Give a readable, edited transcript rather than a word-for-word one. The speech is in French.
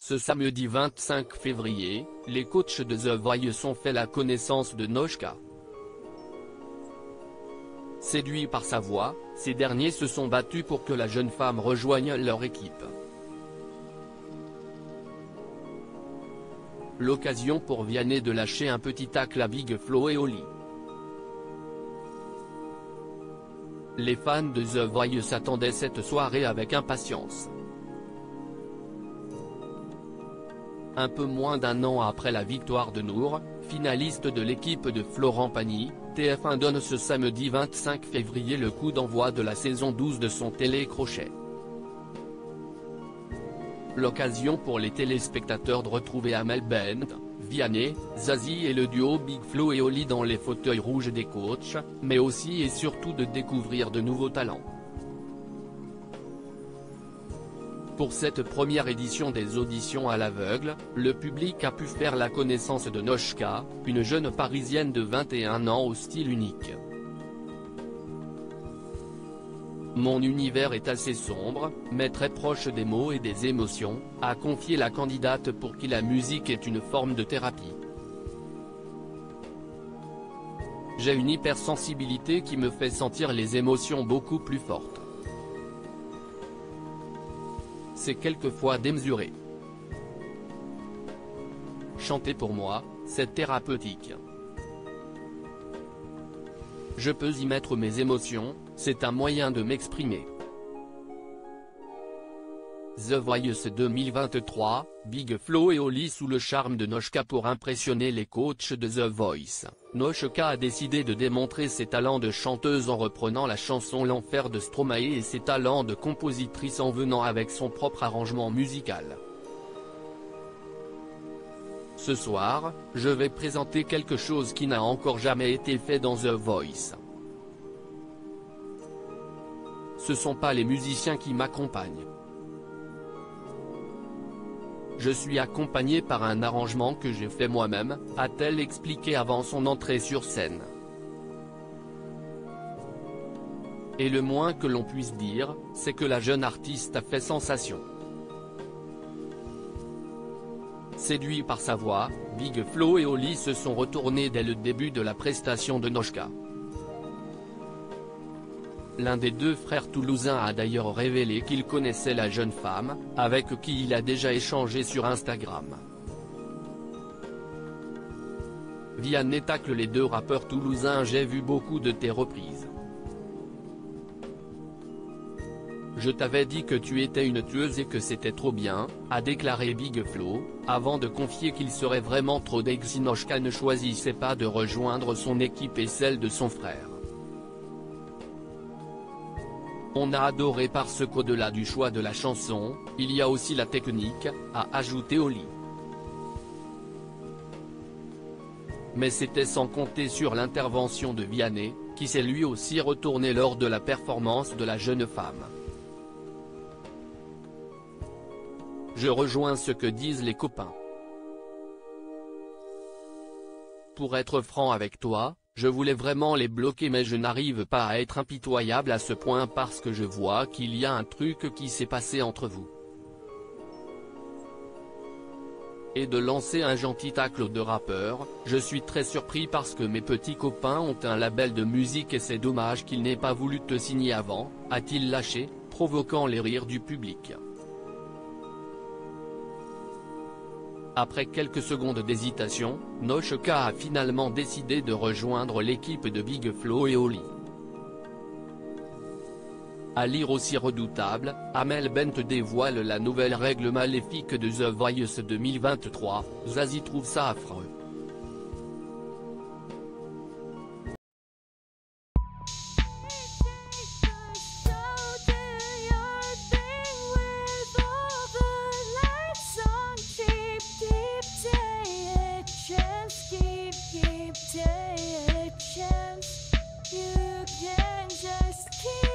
Ce samedi 25 février, les coachs de The Voice ont fait la connaissance de Noshka. Séduits par sa voix, ces derniers se sont battus pour que la jeune femme rejoigne leur équipe. L'occasion pour Vianney de lâcher un petit tacle à Big Flo et Oli. Les fans de The Voice attendaient cette soirée avec impatience. Un peu moins d'un an après la victoire de Nour, finaliste de l'équipe de Florent Pagny, TF1 donne ce samedi 25 février le coup d'envoi de la saison 12 de son télé-crochet. L'occasion pour les téléspectateurs de retrouver Amel Bent, Vianney, Zazie et le duo Big Flo et Oli dans les fauteuils rouges des coachs, mais aussi et surtout de découvrir de nouveaux talents. Pour cette première édition des auditions à l'aveugle, le public a pu faire la connaissance de Noshka, une jeune parisienne de 21 ans au style unique. Mon univers est assez sombre, mais très proche des mots et des émotions, a confié la candidate pour qui la musique est une forme de thérapie. J'ai une hypersensibilité qui me fait sentir les émotions beaucoup plus fortes. C'est quelquefois démesuré. Chanter pour moi, c'est thérapeutique. Je peux y mettre mes émotions, c'est un moyen de m'exprimer. The Voice 2023, Big Flo et Oli sous le charme de Noshka pour impressionner les coachs de The Voice. Noshka a décidé de démontrer ses talents de chanteuse en reprenant la chanson L'Enfer de Stromae et ses talents de compositrice en venant avec son propre arrangement musical. Ce soir, je vais présenter quelque chose qui n'a encore jamais été fait dans The Voice. Ce sont pas les musiciens qui m'accompagnent. Je suis accompagné par un arrangement que j'ai fait moi-même, a-t-elle expliqué avant son entrée sur scène. Et le moins que l'on puisse dire, c'est que la jeune artiste a fait sensation. Séduits par sa voix, Big Flo et Oli se sont retournés dès le début de la prestation de Noshka. L'un des deux frères toulousains a d'ailleurs révélé qu'il connaissait la jeune femme, avec qui il a déjà échangé sur Instagram. Vianney tacle les deux rappeurs toulousains. J'ai vu beaucoup de tes reprises. Je t'avais dit que tu étais une tueuse et que c'était trop bien, a déclaré Big Flo, avant de confier qu'il serait vraiment trop deg si Noshka ne choisissait pas de rejoindre son équipe et celle de son frère. On a adoré parce qu'au-delà du choix de la chanson, il y a aussi la technique, a ajouté Oli. Mais c'était sans compter sur l'intervention de Vianney, qui s'est lui aussi retourné lors de la performance de la jeune femme. Je rejoins ce que disent les copains. Pour être franc avec toi, je voulais vraiment les bloquer mais je n'arrive pas à être impitoyable à ce point parce que je vois qu'il y a un truc qui s'est passé entre vous. Et de lancer un gentil tacle de rappeur, je suis très surpris parce que mes petits copains ont un label de musique et c'est dommage qu'ils n'aient pas voulu te signer avant, a-t-il lâché, provoquant les rires du public. Après quelques secondes d'hésitation, Noshka a finalement décidé de rejoindre l'équipe de Big Flo et Oli. À lire aussi redoutable, Amel Bent dévoile la nouvelle règle maléfique de The Voice 2023, Zazie trouve ça affreux. Take a chance, you can just keep